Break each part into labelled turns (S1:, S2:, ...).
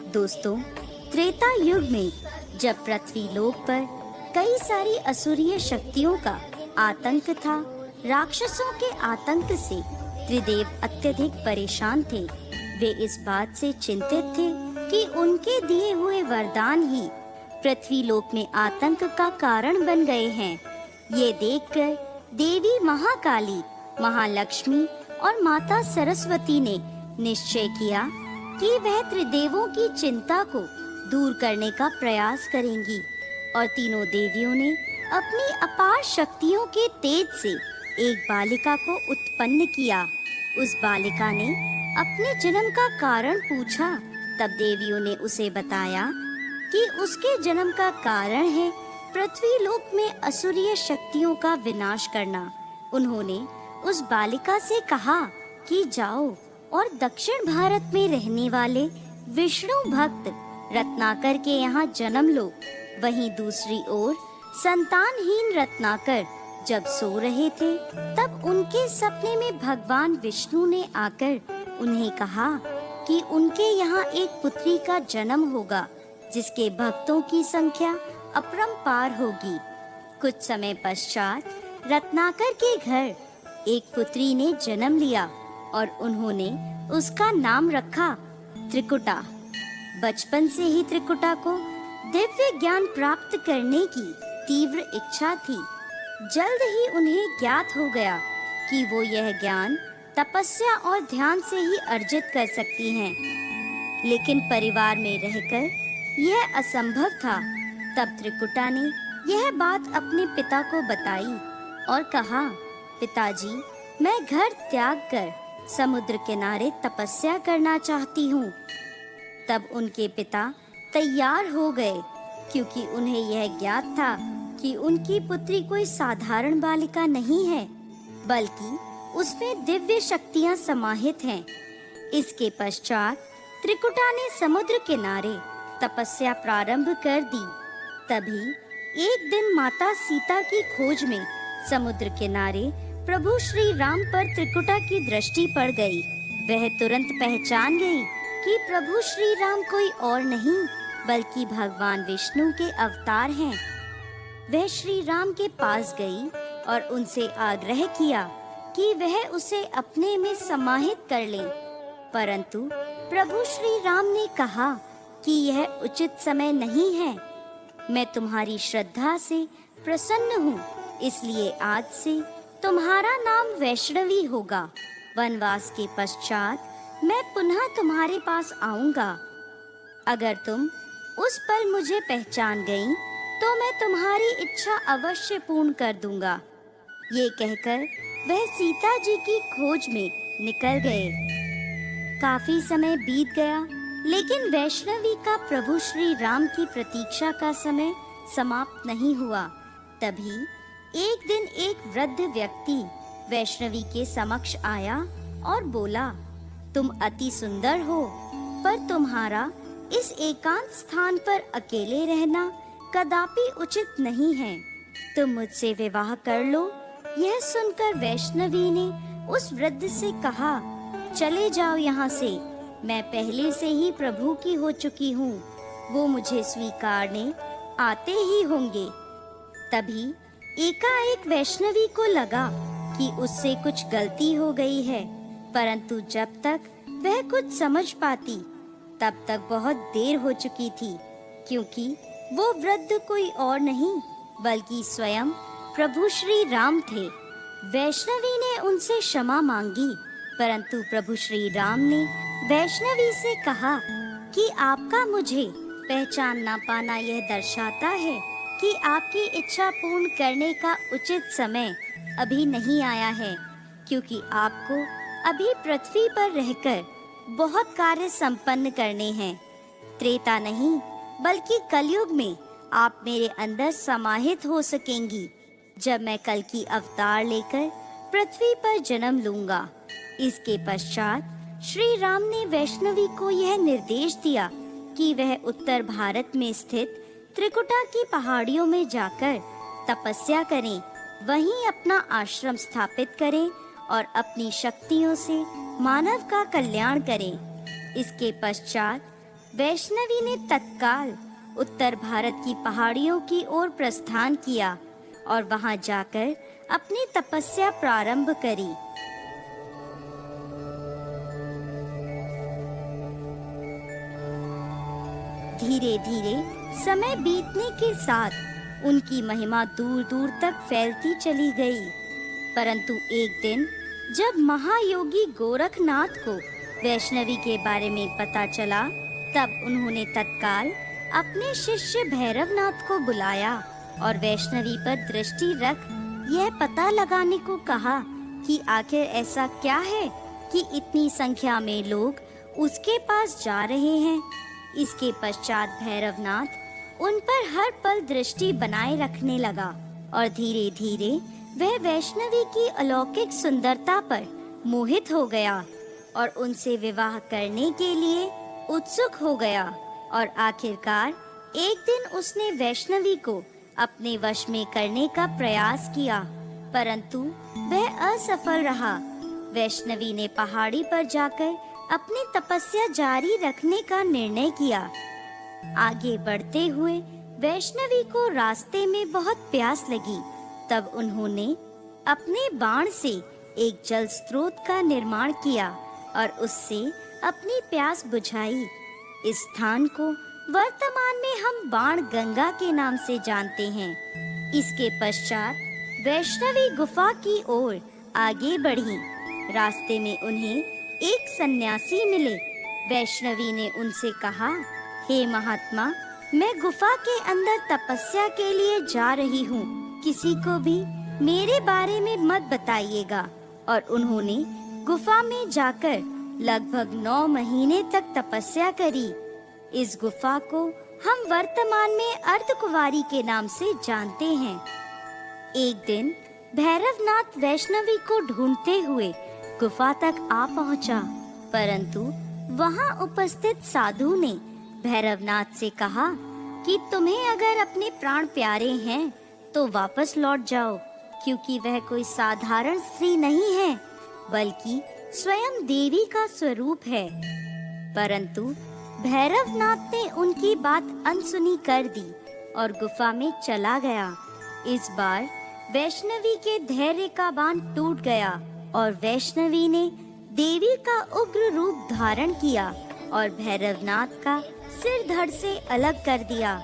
S1: दोस्तों, त्रेता युग में जब पृथ्वी लोक पर कई सारी असुरीय शक्तियों का आतंक था, राक्षसों के आतंक से त्रिदेव अत्यधिक परेशान थे। वे इस बात से चिंतित थे कि उनके दिए हुए वरदान ही पृथ्वी लोक में आतंक का कारण बन गए हैं। ये देखकर देवी महाकाली, महालक्ष्मी और माता सरस्वती ने निश्चय किया कि वह त्रिदेवों की चिंता को दूर करने का प्रयास करेंगी और तीनों देवियों ने अपनी अपार शक्तियों के तेज से एक बालिका को उत्पन्न किया। उस बालिका ने अपने जन्म का कारण पूछा। तब देवियों ने उसे बताया कि उसके जन्म का कारण है पृथ्वी लोक में असुरीय शक्तियों का विनाश करना। उन्होंने उस बालिका से कहा कि जाओ और दक्षिण भारत में रहने वाले विष्णु भक्त रत्नाकर के यहाँ जन्म लो। वहीं दूसरी ओर संतानहीन रत्नाकर जब सो रहे थे, तब उनके सपने में भगवान विष्णु ने आकर उन्हें कहा कि उनके यहाँ एक पुत्री का जन्म होगा, जिसके भक्तों की संख्या अपरंपार होगी। कुछ समय पश्चात रत्नाकर के घर एक पुत्री ने जन्म लिया और उन्होंने उसका नाम रखा त्रिकुटा। बचपन से ही त्रिकुटा को दिव्य ज्ञान प्राप्त करने की तीव्र इच्छा थी। जल्द ही उन्हें ज्ञात हो गया कि वो यह ज्ञान तपस्या और ध्यान से ही अर्जित कर सकती हैं। लेकिन परिवार में रहकर यह असंभव था। तब त्रिकुटा ने यह बात अपने पिता को बताई और कहा, पिताजी, मैं घर त्याग कर समुद्र किनारे तपस्या करना चाहती हूँ। तब उनके पिता तैयार हो गए, क्योंकि उन्हें यह ज्ञात था कि उनकी पुत्री कोई साधारण बालिका नहीं है, बल्कि उसमें दिव्य शक्तियाँ समाहित हैं। इसके पश्चात त्रिकुटा ने समुद्र किनारे तपस्या प्रारंभ कर दी। तभी एक दिन माता सीता की खोज में समुद्र किनारे प्रभु श्री राम पर त्रिकुटा की दृष्टि पड़ गई। वह तुरंत पहचान गई कि प्रभु श्री राम कोई और नहीं बल्कि भगवान विष्णु के अवतार हैं। वह श्री राम के पास गई और उनसे आग्रह किया कि वह उसे अपने में समाहित कर ले, परंतु प्रभु श्री राम ने कहा कि यह उचित समय नहीं है। मैं तुम्हारी श्रद्धा से प्रसन्न हूँ, इसलिए आज से तुम्हारा नाम वैष्णवी होगा। वनवास के पश्चात मैं पुनः तुम्हारे पास आऊंगा। अगर तुम उस पल मुझे पहचान गई तो मैं तुम्हारी इच्छा अवश्य पूर्ण कर दूंगा। ये कहकर वह सीता जी की खोज में निकल गए। काफी समय बीत गया, लेकिन वैष्णवी का प्रभु श्री राम की प्रतीक्षा का समय समाप्त नहीं हुआ। तभी एक दिन एक वृद्ध व्यक्ति वैष्णवी के समक्ष आया और बोला, तुम अति सुंदर हो, पर तुम्हारा इस एकांत स्थान पर अकेले रहना कदापि उचित नहीं है। तुम मुझसे विवाह कर लो। यह सुनकर वैष्णवी ने उस वृद्ध से कहा, चले जाओ यहाँ से, मैं पहले से ही प्रभु की हो चुकी हूँ, वो मुझे स्वीकारने आते ही होंगे। तभी एकाएक वैष्णवी को लगा कि उससे कुछ गलती हो गई है, परंतु जब तक वह कुछ समझ पाती तब तक बहुत देर हो चुकी थी, क्योंकि वो वृद्ध कोई और नहीं बल्कि स्वयं प्रभु श्री राम थे। वैष्णवी ने उनसे क्षमा मांगी, परंतु प्रभु श्री राम ने वैष्णवी से कहा कि आपका मुझे पहचान ना पाना यह दर्शाता है कि आपकी इच्छा पूर्ण करने का उचित समय अभी नहीं आया है, क्योंकि आपको अभी पृथ्वी पर रहकर बहुत कार्य संपन्न करने हैं। त्रेता नहीं बल्कि कलयुग में आप मेरे अंदर समाहित हो सकेंगी, जब मैं कल की अवतार लेकर पृथ्वी पर जन्म लूंगा। इसके पश्चात श्री राम ने वैष्णवी को यह निर्देश दिया कि वह उत्तर भारत में स्थित त्रिकुटा की पहाड़ियों में जाकर तपस्या करें, वहीं अपना आश्रम स्थापित करें और अपनी शक्तियों से मानव का कल्याण करें। इसके पश्चात वैष्णवी ने तत्काल उत्तर भारत की पहाड़ियों की ओर प्रस्थान किया और वहां जाकर अपनी तपस्या प्रारंभ करी। धीरे धीरे समय बीतने के साथ उनकी महिमा दूर दूर तक फैलती चली गई। परंतु एक दिन जब महायोगी गोरखनाथ को वैष्णवी के बारे में पता चला, तब उन्होंने तत्काल अपने शिष्य भैरवनाथ को बुलाया और वैष्णवी पर दृष्टि रख यह पता लगाने को कहा कि आखिर ऐसा क्या है कि इतनी संख्या में लोग उसके पास जा रहे हैं। इसके पश्चात भैरवनाथ उन पर हर पल दृष्टि बनाए रखने लगा और धीरे धीरे वह वैष्णवी की अलौकिक सुंदरता पर मोहित हो गया और उनसे विवाह करने के लिए उत्सुक हो गया। और आखिरकार एक दिन उसने वैष्णवी को अपने वश में करने का प्रयास किया, परंतु वह असफल रहा। वैष्णवी ने पहाड़ी पर जाकर अपनी तपस्या जारी रखने का निर्णय किया। आगे बढ़ते हुए वैष्णवी को रास्ते में बहुत प्यास लगी। तब उन्होंने अपने बाण से एक जल स्रोत का निर्माण किया और उससे अपनी प्यास बुझाई। इस स्थान को वर्तमान में हम बाण गंगा के नाम से जानते हैं। इसके पश्चात वैष्णवी गुफा की ओर आगे बढ़ी। रास्ते में उन्हें एक सन्यासी मिले। वैष्णवी ने उनसे कहा, हे महात्मा, मैं गुफा के अंदर तपस्या के लिए जा रही हूँ, किसी को भी मेरे बारे में मत बताइएगा। और उन्होंने गुफा में जाकर लगभग 9 महीने तक तपस्या करी। इस गुफा को हम वर्तमान में अर्धकुंवारी के नाम से जानते हैं। एक दिन भैरवनाथ वैष्णवी को ढूंढते हुए गुफा तक आ पहुंचा, परंतु वहां उपस्थित साधु ने भैरवनाथ से कहा कि तुम्हें अगर अपने प्राण प्यारे हैं तो वापस लौट जाओ, क्योंकि वह कोई साधारण स्त्री नहीं है, बल्कि स्वयं देवी का स्वरूप है। परंतु भैरवनाथ ने उनकी बात अनसुनी कर दी और गुफा में चला गया। इस बार वैष्णवी के धैर्य का बांध टूट गया और वैष्णवी ने देवी का उग्र रूप धारण किया और भैरवनाथ का सिर धड़ से अलग कर दिया।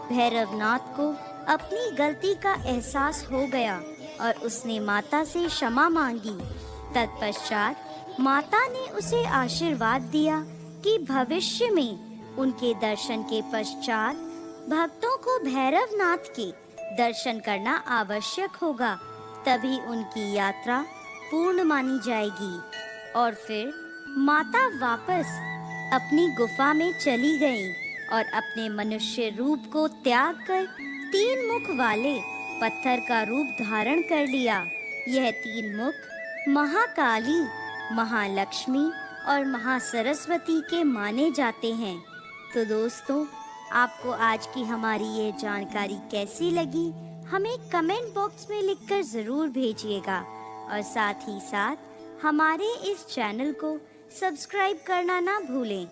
S1: भैरवनाथ को अपनी गलती का एहसास हो गया और उसने माता से क्षमा मांगी। तत्पश्चात माता ने उसे आशीर्वाद दिया कि भविष्य में उनके दर्शन के पश्चात भक्तों को भैरवनाथ के दर्शन करना आवश्यक होगा, तभी उनकी यात्रा पूर्ण मानी जाएगी। और फिर माता वापस अपनी गुफा में चली गई और अपने मनुष्य रूप को त्याग कर 3 मुख वाले पत्थर का रूप धारण कर लिया। यह 3 मुख महाकाली, महालक्ष्मी और महासरस्वती के माने जाते हैं। तो दोस्तों, आपको आज की हमारी ये जानकारी कैसी लगी, हमें कमेंट बॉक्स में लिखकर ज़रूर भेजिएगा और साथ ही साथ हमारे इस चैनल को सब्सक्राइब करना ना भूलें।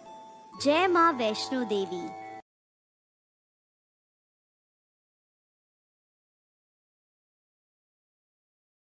S1: जय माँ वैष्णो देवी।